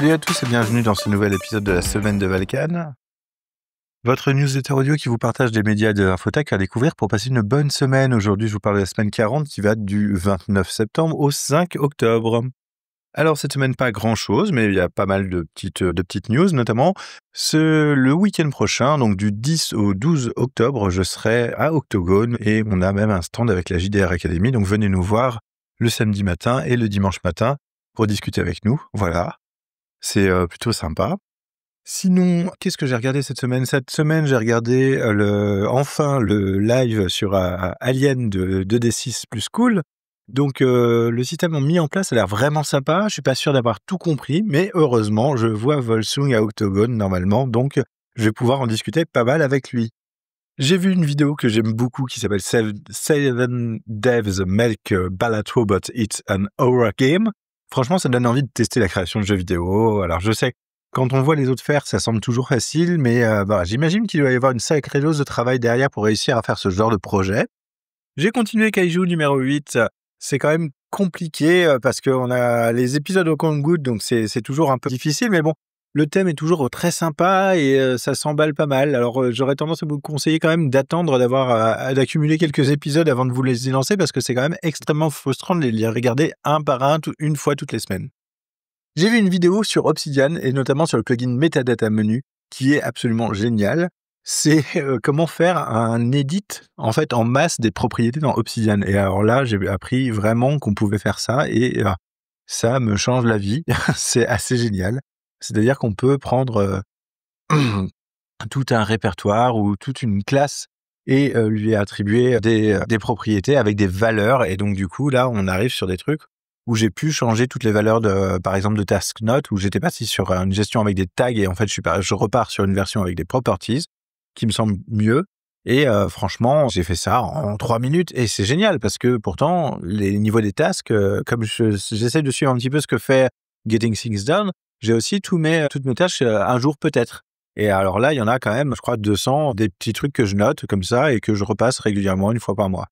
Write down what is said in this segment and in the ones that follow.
Salut à tous et bienvenue dans ce nouvel épisode de la semaine de Valkan. Votre newsletter audio qui vous partage des médias de Infotech à découvrir pour passer une bonne semaine. Aujourd'hui, je vous parle de la semaine 40 qui va du 29 septembre au 5 octobre. Alors, cette semaine, pas grand-chose, mais il y a pas mal de petites news, notamment le week-end prochain, donc du 10 au 12 octobre, je serai à Octogone et on a même un stand avec la JDR Academy. Donc, venez nous voir le samedi matin et le dimanche matin pour discuter avec nous. Voilà, c'est plutôt sympa. Sinon, qu'est-ce que j'ai regardé cette semaine ? Cette semaine, j'ai regardé enfin le live sur Alien de 2D6 plus cool. Donc, le système mis en place a l'air vraiment sympa. Je suis pas sûr d'avoir tout compris, mais heureusement, je vois Volsung à Octogone normalement, donc je vais pouvoir en discuter pas mal avec lui. J'ai vu une vidéo que j'aime beaucoup qui s'appelle Seven Devs Make Ballad Robot It's an Horror Game. Franchement, ça donne envie de tester la création de jeux vidéo. Alors, je sais, quand on voit les autres faire, ça semble toujours facile, mais j'imagine qu'il doit y avoir une sacrée dose de travail derrière pour réussir à faire ce genre de projet. J'ai continué Kaiju numéro 8. C'est quand même compliqué parce qu'on a les épisodes au compte-gouttes, donc c'est toujours un peu difficile, mais bon, le thème est toujours très sympa et ça s'emballe pas mal. Alors, j'aurais tendance à vous conseiller quand même d'attendre d'accumuler quelques épisodes avant de vous les y lancer parce que c'est quand même extrêmement frustrant de les regarder un par un, une fois toutes les semaines. J'ai vu une vidéo sur Obsidian et notamment sur le plugin Metadata Menu qui est absolument génial. C'est comment faire un edit en fait en masse des propriétés dans Obsidian. Et alors là, j'ai appris vraiment qu'on pouvait faire ça et ça me change la vie. C'est assez génial. C'est-à-dire qu'on peut prendre tout un répertoire ou toute une classe et lui attribuer des propriétés avec des valeurs. Et donc du coup, là, on arrive sur des trucs où j'ai pu changer toutes les valeurs par exemple, de task note, où j'étais parti sur une gestion avec des tags et en fait, je repars sur une version avec des properties qui me semble mieux. Et franchement, j'ai fait ça en 3 minutes et c'est génial parce que pourtant, les niveaux des tasks, comme j'essaie de suivre un petit peu ce que fait Getting Things Done, j'ai aussi toutes mes tâches un jour peut-être. Et alors là, il y en a quand même, je crois, 200, des petits trucs que je note comme ça et que je repasse régulièrement une fois par mois.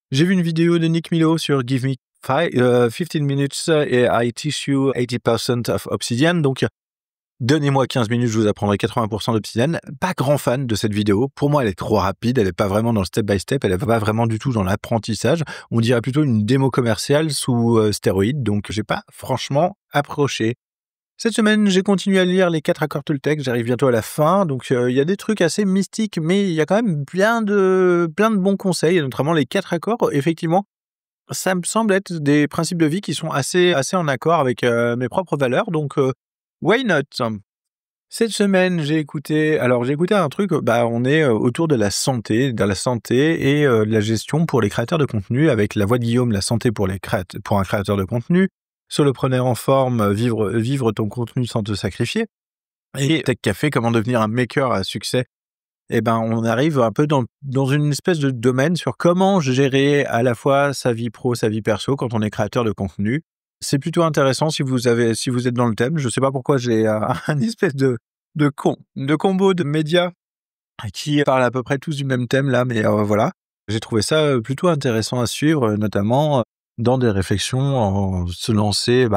J'ai vu une vidéo de Nick Milo sur Give Me 15 minutes et I teach you 80% of Obsidian. Donc, donnez-moi 15 minutes, je vous apprendrai 80% d'Obsidian. Pas grand fan de cette vidéo. Pour moi, elle est trop rapide. Elle est pas vraiment dans le step by step. Elle est pas vraiment du tout dans l'apprentissage. On dirait plutôt une démo commerciale sous stéroïdes. Donc, j'ai pas franchement approché. Cette semaine, j'ai continué à lire les 4 accords Toltec. J'arrive bientôt à la fin. Donc, il y a des trucs assez mystiques, mais il y a quand même plein de bons conseils, notamment les 4 accords. Effectivement, ça me semble être des principes de vie qui sont assez en accord avec mes propres valeurs. Donc, why not? Cette semaine, j'ai écouté un truc, on est autour de la santé et de la gestion pour les créateurs de contenu avec La Voix de Guillaume, la santé pour un créateur de contenu, Solopreneur en forme, vivre ton contenu sans te sacrifier, et Tech Café, comment devenir un maker à succès. On arrive un peu dans une espèce de domaine sur comment gérer à la fois sa vie pro, sa vie perso quand on est créateur de contenu. C'est plutôt intéressant si vous êtes dans le thème. Je sais pas pourquoi j'ai un espèce de combo de médias qui parlent à peu près tous du même thème là, mais voilà. J'ai trouvé ça plutôt intéressant à suivre, notamment dans des réflexions, se lancer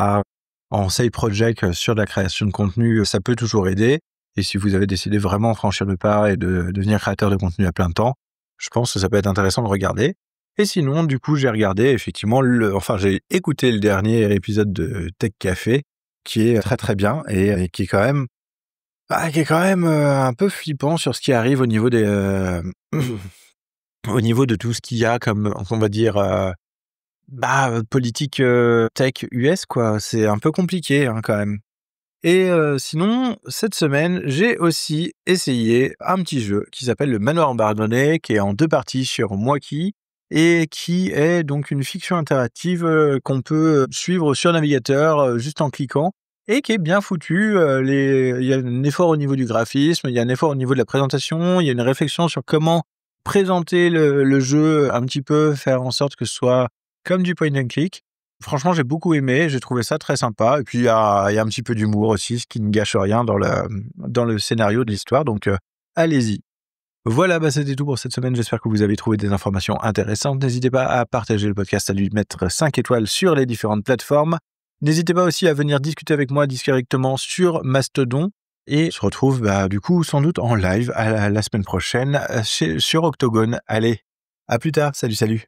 en side project sur de la création de contenu, ça peut toujours aider. Et si vous avez décidé vraiment de franchir le pas et de devenir créateur de contenu à plein temps, je pense que ça peut être intéressant de regarder. Et sinon, du coup, j'ai regardé effectivement j'ai écouté le dernier épisode de Tech Café, qui est très très bien et qui est quand même un peu flippant sur ce qui arrive au niveau au niveau de tout ce qu'il y a comme, on va dire, politique tech US, quoi. C'est un peu compliqué, hein, quand même. Et sinon, cette semaine, j'ai aussi essayé un petit jeu qui s'appelle le Manoir abandonné, qui est en 2 parties sur Moiki et qui est donc une fiction interactive qu'on peut suivre sur navigateur juste en cliquant et qui est bien foutu. Il y a un effort au niveau du graphisme, il y a un effort au niveau de la présentation, il y a une réflexion sur comment présenter le jeu un petit peu, faire en sorte que ce soit comme du point and click. Franchement, j'ai beaucoup aimé, j'ai trouvé ça très sympa. Et puis, il y a un petit peu d'humour aussi, ce qui ne gâche rien dans le scénario de l'histoire. Donc, allez-y. Voilà, c'était tout pour cette semaine. J'espère que vous avez trouvé des informations intéressantes. N'hésitez pas à partager le podcast, à lui mettre 5 étoiles sur les différentes plateformes. N'hésitez pas aussi à venir discuter avec moi directement sur Mastodon et on se retrouve du coup sans doute en live la semaine prochaine sur Octogone. Allez, à plus tard, salut.